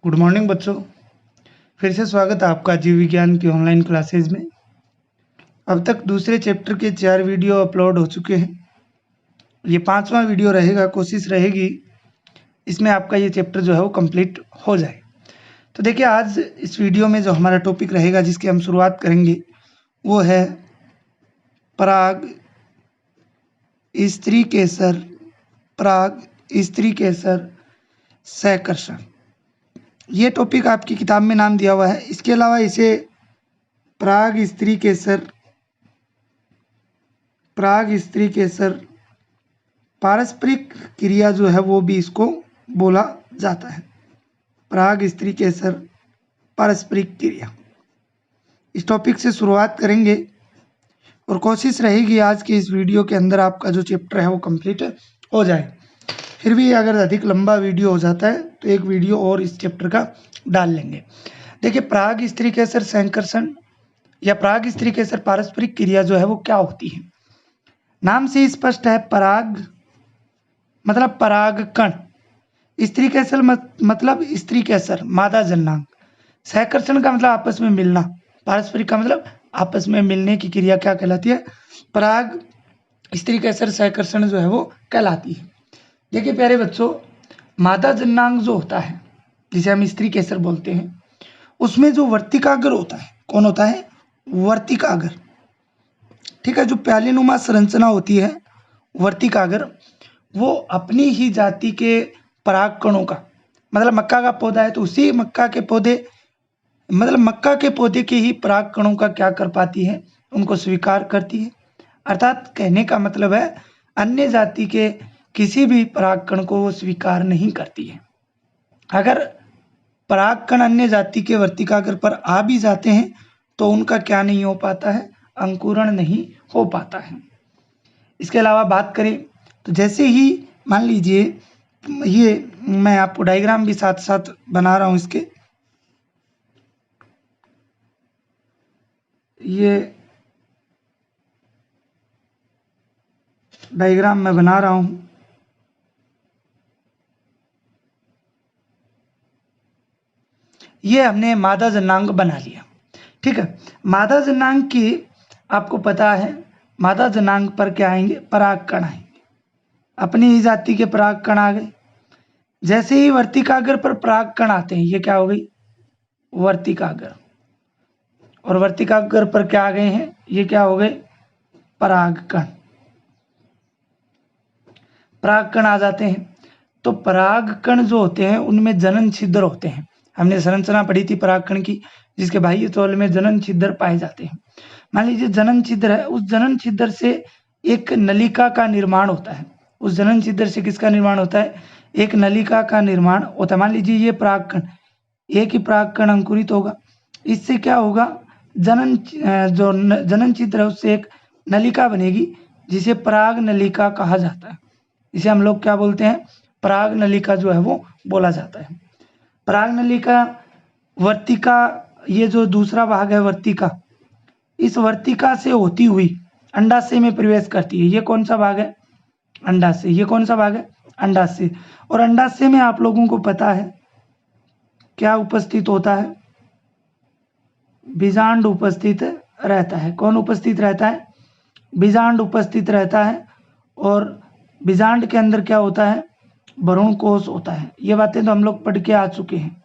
Good morning बच्चों। फिर से स्वागत है आपका जीव विज्ञान की ऑनलाइन क्लासेज में। अब तक दूसरे चैप्टर के 4 वीडियो अपलोड हो चुके हैं। ये 5वां वीडियो रहेगा। कोशिश रहेगी इसमें आपका ये चैप्टर जो है वो कंप्लीट हो जाए। तो देखिए, आज इस वीडियो में जो हमारा टॉपिक रहेगा, जिसकी हम शुरुआत करेंगे, वो है पराग स्त्री केसर सहकर्षण। ये टॉपिक आपकी किताब में नाम दिया हुआ है। इसके अलावा इसे पराग स्त्री केसर पारस्परिक क्रिया जो है वो भी इसको बोला जाता है। पराग स्त्री केसर पारस्परिक क्रिया, इस टॉपिक से शुरुआत करेंगे और कोशिश रहेगी आज के इस वीडियो के अंदर आपका जो चैप्टर है वो कंप्लीट हो जाए। फिर भी अगर अधिक लंबा वीडियो हो जाता है तो एक वीडियो और इस चैप्टर का डाल लेंगे। देखिए, पराग स्त्री केसर सहकर्षण या पराग स्त्री केसर पारस्परिक क्रिया जो है वो क्या होती है। नाम से स्पष्ट है, पराग मतलब परागकण, स्त्री केसर मतलब स्त्री केसर मादा जन्नांग, सहकर्षण का मतलब आपस में मिलना, पारस्परिक का मतलब आपस में मिलने की क्रिया क्या कहलाती है, पराग स्त्री केसर सहकर्षण जो है वो कहलाती है। देखिए प्यारे बच्चों, मादा जन्नांग जो होता है जिसे हम स्त्री केसर बोलते हैं, उसमें जो वर्तिकाग्र होता है, कौन होता है, वर्तिकाग्र। ठीक है, जो प्यालेनुमा संरचना होती है वर्तिकाग्र, वो अपनी ही जाति के पराग कणों का, मतलब मक्का का पौधा है तो उसी मक्का के पौधे मतलब मक्का के पौधे के ही पराग कणों का क्या कर पाती है, उनको स्वीकार करती है। अर्थात कहने का मतलब है, अन्य जाति के किसी भी पराग कण को वो स्वीकार नहीं करती है। अगर पराग कण अन्य जाति के वर्तिकाग्र पर आ भी जाते हैं तो उनका क्या नहीं हो पाता है, अंकुरण नहीं हो पाता है। इसके अलावा बात करें तो जैसे ही मान लीजिए, ये मैं आपको डायग्राम भी साथ साथ बना रहा हूं, इसके ये डायग्राम मैं बना रहा हूं। ये हमने मादा जन्नांग बना लिया। ठीक है, मादा जन्नांग की आपको पता है, मादा जन्नांग पर क्या आएंगे, पराग कण आएंगे, अपनी ही जाति के पराग कण आ गए। जैसे ही वर्तिकाग्र पर पराग कण आते हैं, ये क्या हो गई, वर्तिकाग्र, और वर्तिकाग्र पर क्या आ गए हैं, ये क्या हो गए, परागकण। परागकण आ जाते हैं तो परागकण जो होते हैं उनमें जनन छिद्र होते हैं। हमने संरचना पढ़ी थी परागकण की, जिसके बाह्य तौल में जनन छिद्र पाए जाते हैं। मान लीजिए जनन छिद्र है, उस जनन छिद्र से एक नलिका का निर्माण होता है। उस जनन छिद्र से किसका निर्माण होता है, एक नलिका का निर्माण होता है। मान लीजिए ये परागकण, एक ही परागकण अंकुरित होगा, इससे क्या होगा, जनन छिद्र है उससे एक नलिका बनेगी, जिसे पराग नलिका कहा जाता है। इसे हम लोग क्या बोलते हैं, पराग नलिका जो है वो बोला जाता है। पराग नलिका, वर्तिका, ये जो दूसरा भाग है वर्तिका, इस वर्तिका से होती हुई अंडाशय में प्रवेश करती है। ये कौन सा भाग है, अंडाशय। ये कौन सा भाग है, अंडाशय। और अंडाशय में आप लोगों को पता है क्या उपस्थित होता है, बीजांड उपस्थित रहता है। कौन उपस्थित रहता है, बीजांड उपस्थित रहता है। और बीजांड के अंदर क्या होता है, भ्रूण कोश होता है। ये बातें तो हम लोग पढ़ के आ चुके हैं।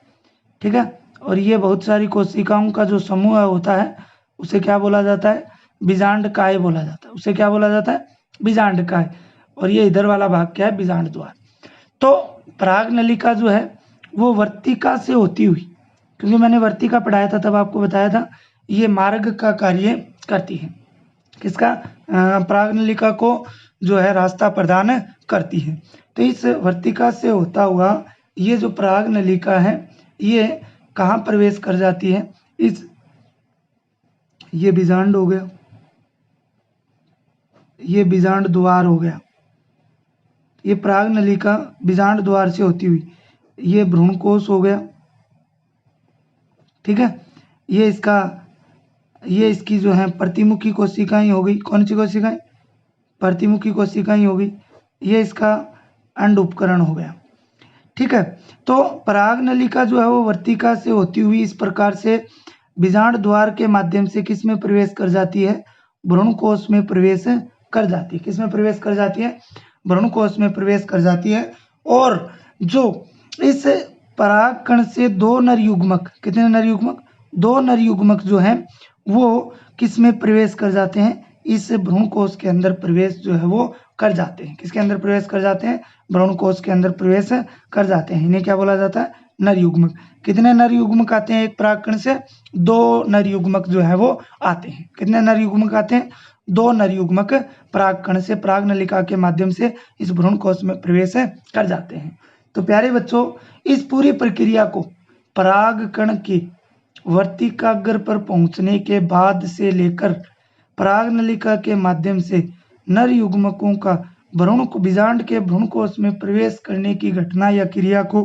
ठीक है, और ये बहुत सारी कोशिकाओं का जो समूह होता है उसे क्या बोला जाता है, बीजांड काय बोला जाता है। उसे क्या बोला जाता है, बीजांड काय। और ये इधर वाला भाग क्या है, बीजांड द्वार। तो पराग नलिका जो है वो वर्तिका से होती हुई, क्योंकि मैंने वर्तिका पढ़ाया था तब आपको बताया था, ये मार्ग का कार्य करती है। किसका, पराग नलिका को जो है रास्ता प्रदान करती है। तो इस वर्तिका से होता हुआ ये जो पराग नलिका है, ये कहाँ प्रवेश कर जाती है, ये बीजांड हो गया, ये बीजांड द्वार हो गया। ये पराग नलिका बीजांड द्वार से होती हुई, ये भ्रूणकोश हो गया। ठीक है, ये इसकी जो है प्रतिमुखी कोशिकाएं हो गई। कौन सी कोशिकाएं, प्रतिमुखी कोशिकाएं हो गई। ये इसका अंड उपकरण हो गया। ठीक है। तो पराग नलिका जो है वो वर्तिका से होती हुई इस प्रकार से बीजांड द्वार के माध्यम से किस में प्रवेश कर जाती है, भ्रूणकोश में प्रवेश कर जाती है। किस में प्रवेश कर जाती है, भ्रूणकोश में प्रवेश कर जाती है। और जो इस पराग कण से दो नर युग्मक, कितने नर युग्मक, दो नर युग्मक जो है वो किस में प्रवेश कर जाते हैं, इस भ्रूणकोश के अंदर प्रवेश जो है वो कर जाते हैं। किसके अंदर प्रवेश कर जाते हैं, भ्रूणकोश के अंदर प्रवेश कर जाते हैं। इन्हें क्या बोला जाता है, नर युग्मक। कितने नर युग्मक आते हैं एक परागकण से, दो नर युग्मक जो है वो आते हैं। कितने नर युग्मक आते हैं, दो नर युग्मक परागकण से पराग नलिका के माध्यम से इस भ्रूणकोश में प्रवेश कर जाते हैं। तो प्यारे बच्चों, इस पूरी प्रक्रिया को परागकण के वर्तिकाग्र पर पहुंचने के बाद से लेकर पराग नलिका के माध्यम से नर युग्मकों का बीजांड के भ्रूणकोश में प्रवेश करने की घटना या क्रिया को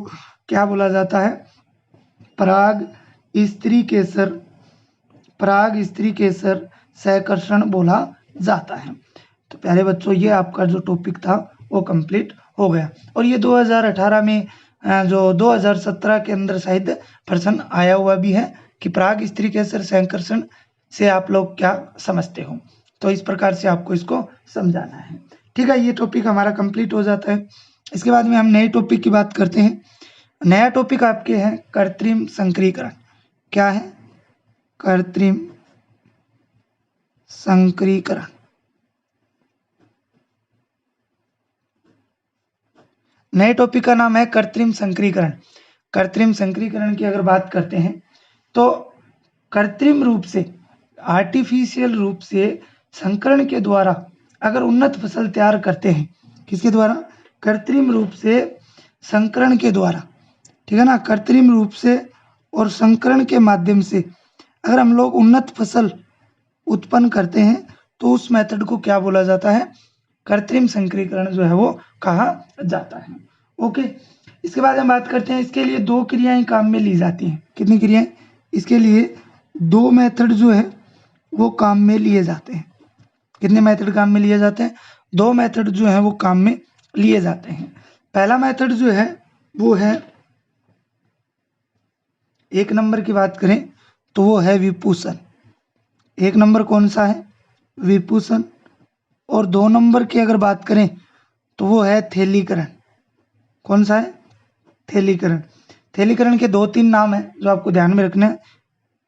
क्या बोला जाता है, पराग स्त्री केसर सहकर्षण बोला जाता है। तो प्यारे बच्चों, ये आपका जो टॉपिक था वो कंप्लीट हो गया। और ये 2018 में जो 2017 के अंदर शायद प्रश्न आया हुआ भी है कि पराग स्त्री केसर सहकर्षण से आप लोग क्या समझते हो। तो इस प्रकार से आपको इसको समझाना है। ठीक है, ये टॉपिक हमारा कंप्लीट हो जाता है। इसके बाद में हम नए टॉपिक की बात करते हैं। नया टॉपिक आपके है कृत्रिम संकरीकरण। क्या है, कृत्रिम संकरीकरण। नए टॉपिक का नाम है कृत्रिम संकरीकरण। कृत्रिम संकरीकरण की अगर बात करते हैं तो कृत्रिम रूप से, आर्टिफिशियल रूप से संकरण के द्वारा अगर उन्नत फसल तैयार करते हैं, किसके द्वारा, कृत्रिम रूप से संकरण के द्वारा, ठीक है ना, कृत्रिम रूप से और संकरण के माध्यम से अगर हम लोग उन्नत फसल उत्पन्न करते हैं तो उस मेथड को क्या बोला जाता है, कृत्रिम संकरीकरण जो है वो कहा जाता है। ओके, इसके बाद हम बात करते हैं, इसके लिए दो क्रियाएं काम में ली जाती हैं। कितनी क्रियाएं, इसके लिए दो मेथड जो है वो काम में लिए जाते हैं। कितने मेथड काम में लिए जाते हैं, दो मेथड जो है वो काम में लिए जाते हैं। पहला मेथड जो है वो है, एक नंबर की बात करें तो वो है विपूषण। एक नंबर कौन सा है, विपूषण। और दो नंबर की अगर बात करें तो वो है थैलीकरण। कौन सा है, थैलीकरण। थैलीकरण के दो तीन नाम हैं जो आपको ध्यान में रखना है।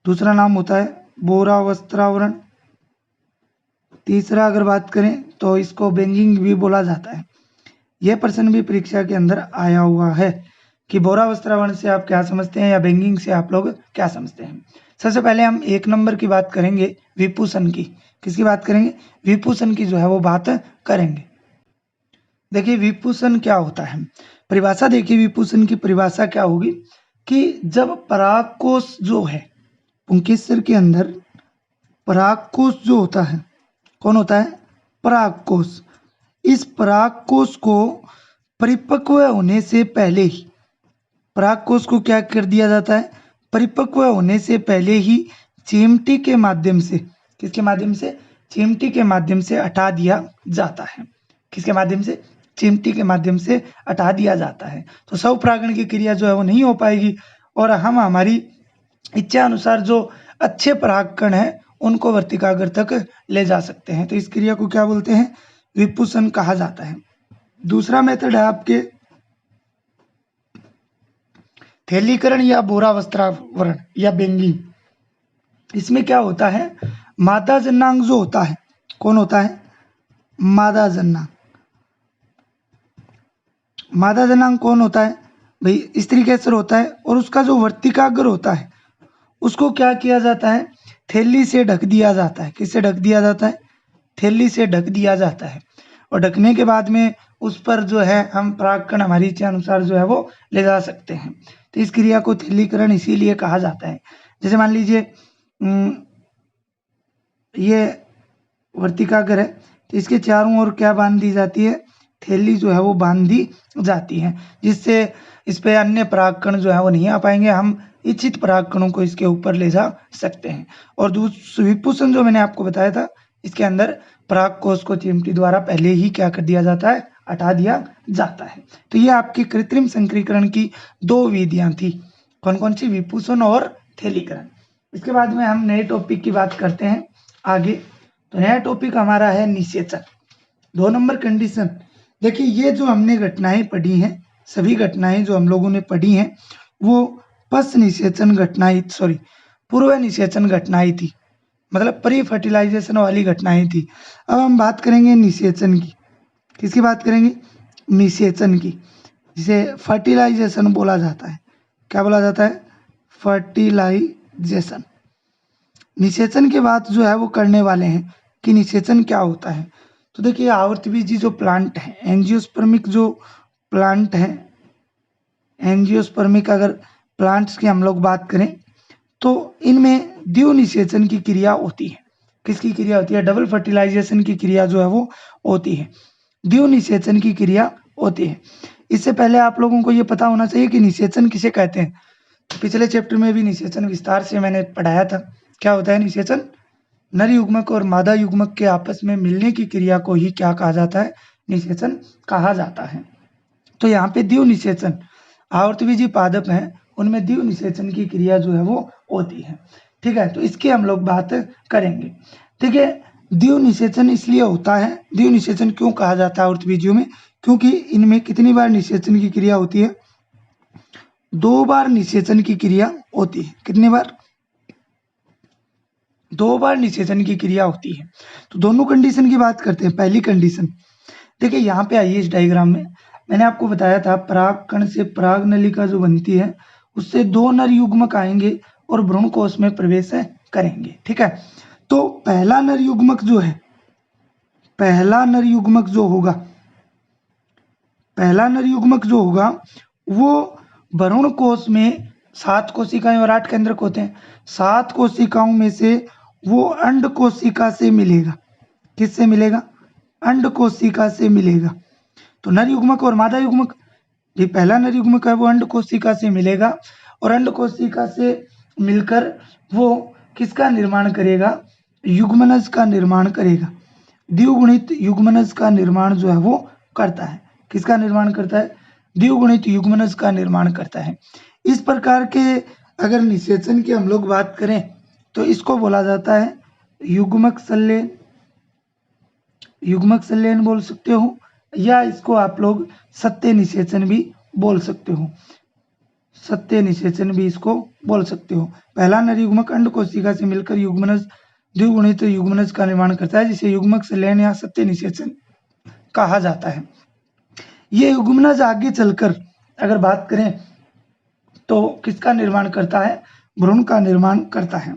दूसरा नाम होता है बोरा वस्त्रावरण। तीसरा अगर बात करें तो इसको बैंगिंग भी बोला जाता है। यह प्रश्न भी परीक्षा के अंदर आया हुआ है कि बोरा वस्त्रावरण से आप क्या समझते हैं या बैंगिंग से आप लोग क्या समझते हैं। सबसे पहले हम एक नंबर की बात करेंगे, विपूषण की। किसकी बात करेंगे, विपूषण की जो है वो बात करेंगे। देखिए विपूषण क्या होता है, परिभाषा देखिए, विपूषण की परिभाषा क्या होगी कि जब परागकोश जो है पुंकेसर के अंदर, परागकोश जो होता है, कौन होता है, परागकोश। इस परागकोश को परिपक्व होने से पहले ही, परागकोश को क्या कर दिया जाता है, परिपक्व होने से पहले ही चिमटी के माध्यम से, किसके माध्यम से, चिमटी के माध्यम से हटा दिया जाता है। किसके माध्यम से, चिमटी के माध्यम से हटा दिया जाता है। तो स्वपरागण की क्रिया जो है वो नहीं हो पाएगी और हम हमारी इच्छा अनुसार जो अच्छे परागकण है उनको वर्तिकाग्र तक ले जा सकते हैं। तो इस क्रिया को क्या बोलते हैं, विपूषण कहा जाता है। दूसरा मेथड है आपके थैलीकरण या बोरा वस्त्रावरण या बैंगिंग। इसमें क्या होता है, मादा जन्नांग जो होता है, कौन होता है, मादा जन्नांग। मादा जन्नांग कौन होता है भाई, स्त्री केसर होता है। और उसका जो वर्तिकाग्र होता है उसको क्या किया जाता है, थैली से ढक दिया जाता है। किससे ढक दिया जाता है, थैली से ढक दिया जाता है। और ढकने के बाद में उस पर जो है हम परागकण हमारी इच्छा अनुसार जो है वो ले जा सकते हैं। तो इस क्रिया को थैलीकरण इसीलिए कहा जाता है। जैसे मान लीजिए ये वर्तिकाग्र है तो इसके चारों ओर क्या बांध दी जाती है, थैली जो है वो बांध दी जाती है, जिससे इस पे अन्य परागकण जो है वो नहीं आ पाएंगे। हम इच्छित परागकणों को इसके ऊपर ले जा सकते हैं। और विपूषण जो मैंने आपको बताया था, इसके अंदर परागकोश को चिमटी द्वारा पहले ही क्या कर दिया जाता है, हटा दिया जाता है। तो ये आपकी कृत्रिम संकरीकरण की 2 विधियां थी। कौन कौन सी? विपूषण और थैलीकरण। इसके बाद में हम नए टॉपिक की बात करते हैं आगे। तो नया टॉपिक हमारा है निषेचन। 2 नंबर कंडीशन। देखिए ये जो हमने घटनाएं पढ़ी हैं, सभी घटनाएं जो हम लोगों ने पढ़ी हैं वो पश्च निषेचन घटनाएं, सॉरी पूर्व निषेचन घटनाएं थी, मतलब प्री फर्टिलाइजेशन वाली घटनाएं थी। अब हम बात करेंगे निषेचन की। किसकी बात करेंगे? निषेचन की, जिसे फर्टिलाइजेशन बोला जाता है। क्या बोला जाता है? फर्टिलाइजेशन। निषेचन के बाद जो है वो करने वाले हैं कि निषेचन क्या होता है। तो देखिए आवर्तबीजी जो प्लांट है, एंजियोस्पर्मिक जो प्लांट है, एंजियोस्पर्मिक अगर प्लांट्स की हम लोग बात करें तो इनमें द्विव निषेचन की क्रिया होती है। किसकी क्रिया होती है? डबल फर्टिलाइजेशन की क्रिया जो है वो होती है, द्विव निषेचन की क्रिया होती है। इससे पहले आप लोगों को ये पता होना चाहिए कि निषेचन किसे कहते हैं। पिछले चैप्टर में भी निषेचन विस्तार से मैंने पढ़ाया था। क्या होता है निषेचन? नर युग्मक और मादा युग्मक के आपस में मिलने की क्रिया को ही क्या कहा जाता है? निषेचन कहा जाता है। तो यहाँ पे द्विव निषेचन, आवर्तबीजी पादप हैं उनमें द्विव निषेचन की क्रिया जो है वो होती है। ठीक है, तो इसकी हम लोग बात करेंगे। ठीक है, द्विव निषेचन इसलिए होता है, द्विव निषेचन क्यों कहा जाता है आवर्तबीजियों में? क्योंकि इनमें कितनी बार निषेचन की क्रिया होती है? 2 बार निषेचन की क्रिया होती है। कितनी बार? 2 बार निषेचन की क्रिया होती है। तो दोनों कंडीशन की बात करते हैं। पहली कंडीशन देखिए यहाँ पे आइए, इस डायग्राम में मैंने आपको बताया था परागकण से पराग नलिका जो बनती है उससे 2 नर युग्मक आएंगे और भ्रूण कोश में प्रवेश करेंगे। ठीक है, तो पहला नर युग्मक जो है, पहला नर युग्मक जो होगा, पहला नर युग्मक जो होगा वो भ्रूण कोश में 7 कोशिकाएं और 8 केंद्रक होते हैं। 7 कोशिकाओं में से वो अंड कोशिका से मिलेगा। किससे मिलेगा? अंड कोशिका से मिलेगा। तो नर युग्मक और मादा युग्मक, ये पहला नर युग्मक है वो अंड कोशिका से मिलेगा और अंड कोशिका से मिलकर वो किसका निर्माण करेगा? युग्मनज का निर्माण करेगा। द्विगुणित युग्मनज का निर्माण जो है वो करता है। किसका निर्माण करता है? द्विगुणित युग्मनज का निर्माण करता है। इस प्रकार के अगर निषेचन की हम लोग बात करें तो इसको बोला जाता है युग्मक संलयन। युग्मक संलयन बोल सकते हो या इसको आप लोग सत्य निषेचन भी बोल सकते हो। सत्य निषेचन भी इसको बोल सकते हो। पहला नर युग्मक अंड कोशिका से मिलकर युग्मनज द्विगुणित युग्मनज का निर्माण करता है, जिसे युग्मक संलयन या सत्य निषेचन कहा जाता है। ये युग्मनज आगे चलकर अगर बात करें तो किसका निर्माण करता है? भ्रूण का निर्माण करता है।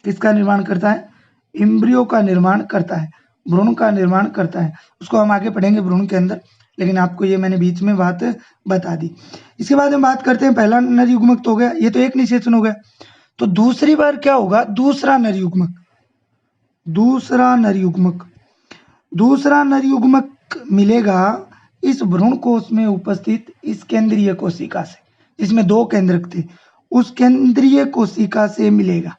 किसका निर्माण करता है? एम्ब्रियो का निर्माण करता है, भ्रूण का निर्माण करता है। उसको हम आगे पढ़ेंगे भ्रूण के अंदर, लेकिन आपको ये मैंने बीच में बात बता दी। इसके बाद हम बात करते हैं पहला नर युग्मक तो हो गया, ये तो एक निषेचन हो गया। तो दूसरी बार क्या होगा? दूसरा नर युग्मक, दूसरा नर युग्मक, दूसरा नर युग्मक मिलेगा इस भ्रूण कोश में उपस्थित इस केंद्रीय कोशिका से, जिसमें 2 केंद्रक थे, उस केंद्रीय कोशिका से मिलेगा।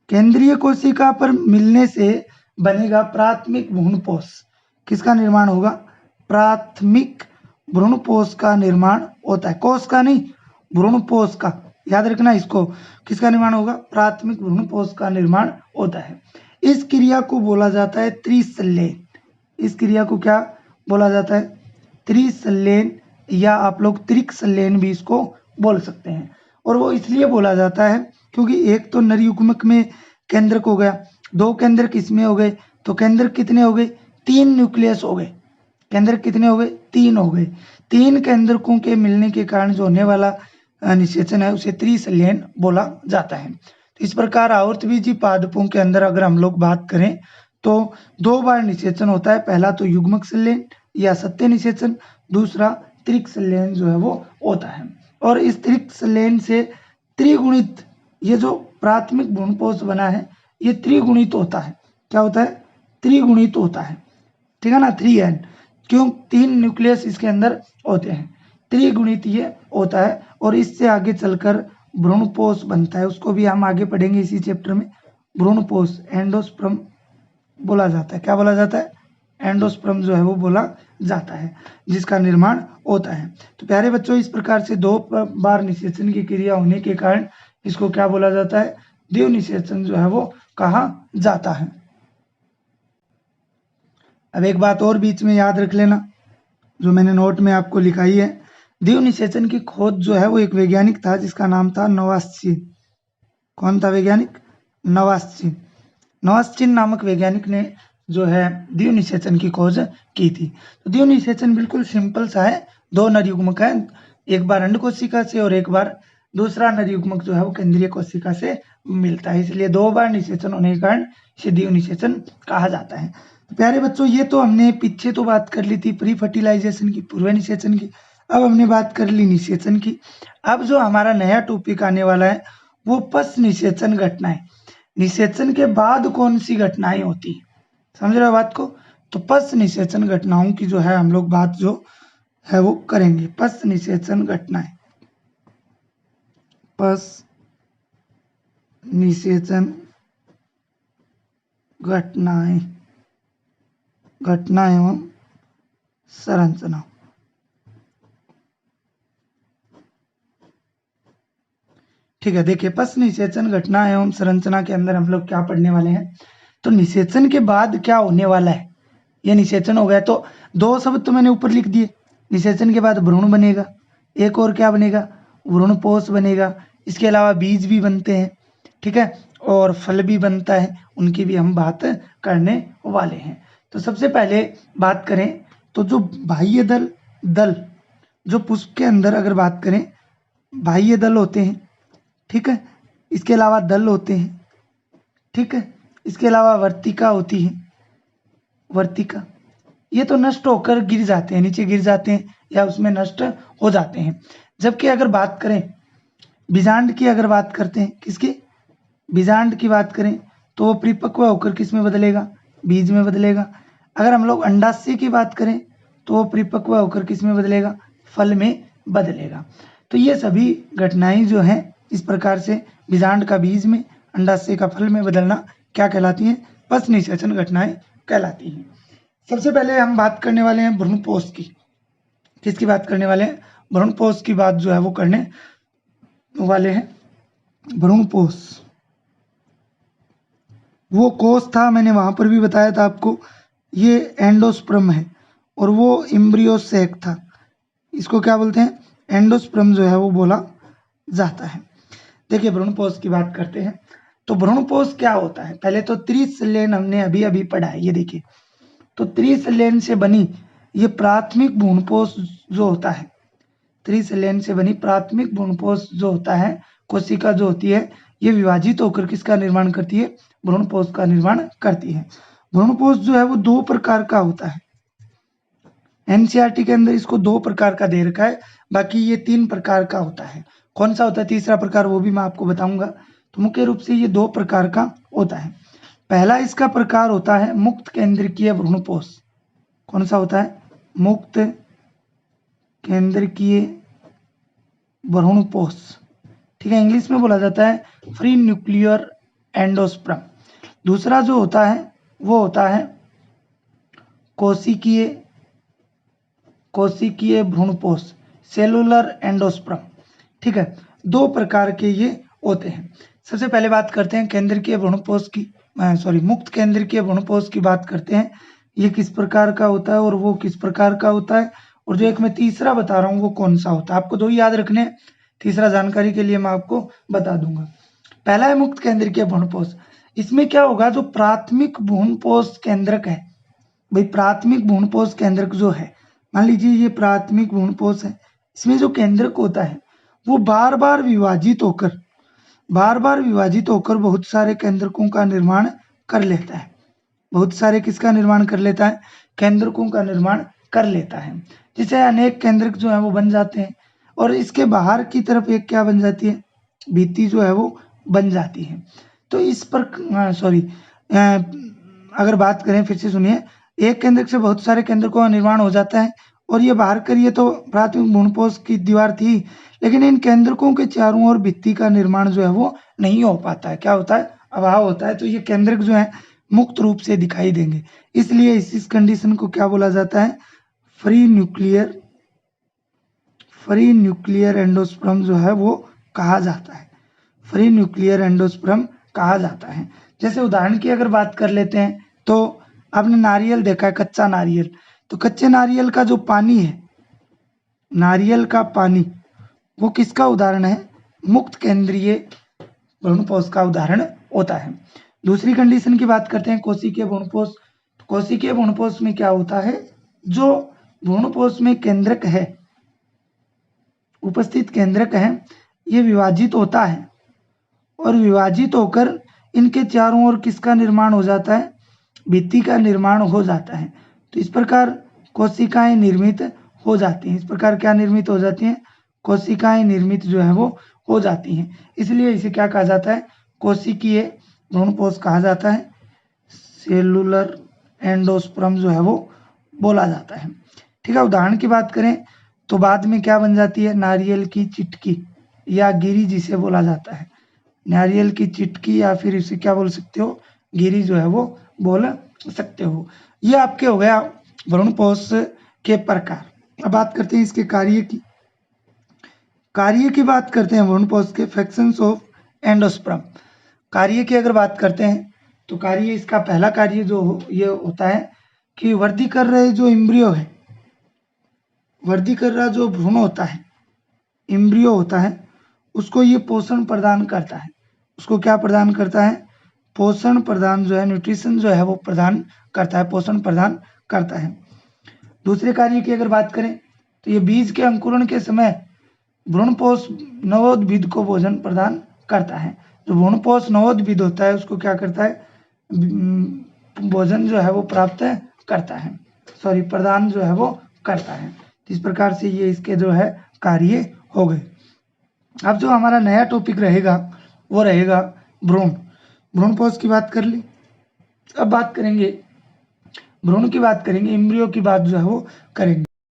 केंद्रीय कोशिका पर मिलने से बनेगा प्राथमिक भ्रूणपोष। किसका निर्माण होगा? प्राथमिक भ्रूणपोष का निर्माण होता है, कोष का नहीं, भ्रूणपोष का, याद रखना इसको। किसका निर्माण होगा? प्राथमिक भ्रूणपोष का निर्माण होता है। इस क्रिया को बोला जाता है त्रिसंलयन। इस क्रिया को क्या बोला जाता है? त्रिसंलयन, या आप लोग त्रिक संलयन भी इसको बोल सकते हैं। और वो इसलिए बोला जाता है क्योंकि एक तो नर युग्मक में केंद्रक हो गया, 2 केंद्रक इसमें हो गए, तो केंद्रक कितने हो गए? 3 न्यूक्लियस हो गए। केंद्रक कितने हो गए? 3 हो गए। 3 केंद्रकों के मिलने के कारण जो होने वाला निषेचन है उसे त्रिसंलयन बोला जाता है। तो इस प्रकार आवर्तबीजी पादपों के अंदर अगर हम लोग बात करें तो 2 बार निषेचन होता है। पहला तो युग्मक संलयन या सत्य निषेचन, दूसरा त्रिक संलयन जो है वो होता है। और इस त्रिक संलयन से त्रिगुणित, ये जो प्राथमिक भ्रूणपोष बना है ये त्रिगुणित होता है। क्या होता है? त्रिगुणित होता है। ठीक है ना, 3n, क्यों? 3 न्यूक्लियस इसके अंदर होते हैं, त्रिगुणित ये होता है। और इससे आगे चलकर भ्रूणपोष बनता है, उसको भी हम आगे पढ़ेंगे इसी चैप्टर में। भ्रूणपोष एंडोस्पर्म बोला जाता है। क्या बोला जाता है? एंडोस्पर्म जो है वो बोला जाता है, जिसका निर्माण होता है। तो प्यारे बच्चों, इस प्रकार से 2 बार निषेचन की क्रिया होने के कारण इसको क्या बोला जाता है? द्वितीय निषेचन जो है वो कहा जाता है। अब एक बात और बीच में याद रख लेना, जो मैंने नोट में आपको लिखाई है। द्वितीय निषेचन की खोज जो है वो एक वैज्ञानिक था जिसका नाम था नवास्चिन। कौन था वैज्ञानिक? नवास्चिन। नवास्चिन नामक वैज्ञानिक ने जो है द्वितीय निषेचन की खोज की थी। तो द्वितीय निषेचन बिल्कुल सिंपल सा है, 2 नर युग्मक है, एक बार अंड कोशिका से और एक बार दूसरा नर युग्मक जो है वो केंद्रीय कोशिका से मिलता है, इसलिए 2 बार निषेचन होने के कारण इसे द्वितीय निषेचन कहा जाता है। तो प्यारे बच्चों, ये तो हमने पीछे तो बात कर ली थी प्री फर्टिलाइजेशन की, पूर्व निषेचन की। अब हमने बात कर ली निषेचन की। अब जो हमारा नया टॉपिक आने वाला है वो पश्च निषेचन घटनाएं। निषेचन के बाद कौन सी घटनाएं होती है, समझ रहे हो बात को? तो पश्च निषेचन घटनाओं की जो है हम लोग बात जो है वो करेंगे। पश्च निषेचन घटनाएं, पश्च निषेचन घटनाएं, घटना एवं संरचना। ठीक है, देखिए पश्च निषेचन घटना एवं संरचना के अंदर हम लोग क्या पढ़ने वाले हैं। तो निषेचन के बाद क्या होने वाला है, ये निषेचन हो गया तो 2 शब्द तो मैंने ऊपर लिख दिए। निषेचन के बाद भ्रूण बनेगा, एक और क्या बनेगा? भ्रूणपोष बनेगा। इसके अलावा बीज भी बनते हैं, ठीक है, और फल भी बनता है, उनकी भी हम बात करने वाले हैं। तो सबसे पहले बात करें तो जो बाह्य दल जो पुष्प के अंदर अगर बात करें, बाह्य दल होते हैं, ठीक है, इसके अलावा दल होते हैं, ठीक है, इसके अलावा वर्तिका होती है, वर्तिका, ये तो नष्ट होकर गिर जाते हैं, नीचे गिर जाते हैं या उसमें नष्ट हो जाते हैं। जबकि अगर बात करें बीजांड की, अगर बात करते हैं किसकी? बीजांड की बात करें तो वो परिपक्व होकर किस में बदलेगा? बीज में बदलेगा। अगर हम लोग अंडाशय की बात करें तो वो परिपक्व होकर किस में बदलेगा? फल में बदलेगा। तो ये सभी घटनाएं जो हैं इस प्रकार से बीजांड का बीज में, अंडाशय का फल में बदलना क्या कहलाती हैं? पश्च निषेचन घटनाएं कहलाती हैं। सबसे पहले हम बात करने वाले हैं भ्रूणपोष की। किसकी बात करने वाले हैं? भ्रूणपोष की बात जो है वो करने वाले हैं। भ्रूणपोष वो कोष था, मैंने वहां पर भी बताया था आपको, ये एंडोस्पर्म है और वो एम्ब्रियो सैक था। इसको क्या बोलते हैं? एंडोस्पर्म जो है वो बोला जाता है। देखिए भ्रूणपोष की बात करते हैं। तो भ्रूणपोष क्या होता है? पहले तो त्रिसंलयन हमने अभी अभी पढ़ा है, ये देखिए। तो त्रिसंलयन से बनी ये प्राथमिक भ्रूणपोष जो होता है, त्रिसंलयन से बनी प्राथमिक भ्रूणपोष जो होता है, कोशिका जो होती है, ये विभाजित होकर किसका निर्माण करती है? भ्रूणपोष का निर्माण करती है। भ्रूणपोष जो है वो 2 प्रकार का होता है। एनसीईआरटी के अंदर इसको 2 प्रकार का दे रखा है, बाकी ये 3 प्रकार का होता है। कौन सा होता है तीसरा प्रकार, वो भी मैं आपको बताऊंगा। तो मुख्य रूप से ये 2 प्रकार का होता है। पहला इसका प्रकार होता है मुक्त केंद्रकीय भ्रूणपोष। कौन सा होता है? मुक्त केंद्रकीय भ्रूणपोष, ठीक है, इंग्लिश में बोला जाता है फ्री न्यूक्लियर एंडोस्पर्म। दूसरा जो होता है वो होता है कोशिकीय भ्रूणपोष, सेलुलर एंडोस्पर्म, ठीक है। 2 प्रकार के ये होते हैं। सबसे पहले बात करते हैं केंद्रकीय भ्रूणपोष की, मुक्त केंद्रकीय भ्रूणपोष की बात करते हैं। ये किस प्रकार का होता है और वो किस प्रकार का होता है, और जो एक मैं तीसरा बता रहा हूँ वो कौन सा होता है। आपको 2 ही याद रखने हैं, तीसरा जानकारी के लिए मैं आपको बता दूंगा। पहला है मुक्त केंद्रकीय भ्रूणपोष। इसमें क्या होगा, जो प्राथमिक भ्रूणपोष केंद्रक है, भाई प्राथमिक भ्रूणपोष केंद्रक जो है, मान लीजिए ये प्राथमिक भ्रूणपोष है, इसमें जो केंद्रक होता है वो बार बार विभाजित होकर बहुत सारे केंद्रकों का निर्माण कर लेता है। बहुत सारे किसका निर्माण कर लेता है? केंद्रकों का निर्माण कर लेता है, जिससे अनेक केंद्रक जो है वो बन जाते हैं। और इसके बाहर की तरफ एक क्या बन जाती है? भित्ति जो है वो बन जाती है। तो इस पर अगर बात करें, फिर से सुनिए, एक केंद्रक से बहुत सारे केंद्रकों का निर्माण हो जाता है। और ये बाहर करिए तो प्राथमिक भ्रूणपोष की दीवार थी, लेकिन इन केंद्रकों के चारों ओर भित्ति का निर्माण जो है वो नहीं हो पाता है। क्या होता है? अभाव होता है। तो ये केंद्रक जो है मुक्त रूप से दिखाई देंगे। इसलिए इस कंडीशन को क्या बोला जाता है? फ्री न्यूक्लियर एंडोस्पर्म जो है वो कहा जाता है। फ्री न्यूक्लियर एंडोस्पर्म कहा जाता है। जैसे उदाहरण की अगर बात कर लेते हैं तो आपने नारियल देखा है, कच्चा नारियल, तो कच्चे नारियल का जो पानी है, नारियल का पानी, वो किसका उदाहरण है? मुक्त केंद्रीय भ्रूणपोष का उदाहरण होता है। दूसरी कंडीशन की बात करते हैं, कोशिकीय भ्रूणपोष। कोशिकीय भ्रूणपोष में क्या होता है? जो भ्रूणपोष में केंद्रक है, उपस्थित केंद्रक है, ये विभाजित होता है और विभाजित होकर इनके चारों ओर किसका निर्माण हो जाता है? भित्ति का निर्माण हो जाता है। तो इस प्रकार कोशिकाएं निर्मित हो जाती हैं। इस प्रकार क्या निर्मित हो जाती हैं? कोशिकाएं निर्मित जो है वो हो जाती हैं। इसलिए इसे क्या कहा जाता है? कोशिकीय भ्रूणपोष कहा जाता है। सेलुलर एंडोस्पर्म जो है वो बोला जाता है। ठीक है, उदाहरण की बात करें तो बाद में क्या बन जाती है? नारियल की चिटकी या गिरी जिसे बोला जाता है। नारियल की चिटकी या फिर इसे क्या बोल सकते हो? गिरी जो है वो बोल सकते हो। ये आपके हो गया भ्रूणपोष के प्रकार। अब बात करते हैं इसके कार्य की। कार्य की बात करते हैं भ्रूणपोष के, फंक्शंस ऑफ एंडोस्पर्म। कार्य की अगर बात करते हैं तो कार्य, इसका पहला कार्य जो ये होता है कि वृद्धि कर रहे जो एम्ब्रियो है, वृद्धि कर रहा जो भ्रूण होता है, एम्ब्रियो होता है, उसको ये पोषण प्रदान करता है। उसको क्या प्रदान करता है? पोषण प्रदान जो है, न्यूट्रिशन जो है वो प्रदान करता है, पोषण प्रदान करता है। दूसरे कार्य की अगर बात करें तो ये बीज के अंकुरण के समय भ्रूणपोष नवोद्भिद को भोजन प्रदान करता है। जो भ्रूणपोष नवोद्भिद होता है उसको क्या करता है? भोजन जो है वो प्राप्त करता है, प्रदान जो है वो करता है। इस प्रकार से ये इसके जो है कार्य हो गए। अब जो हमारा नया टॉपिक रहेगा वो रहेगा भ्रूण। भ्रूणपोष की बात कर ली, अब बात करेंगे भ्रूण की बात करेंगे, एम्ब्रियो की बात जो है वो करेंगे।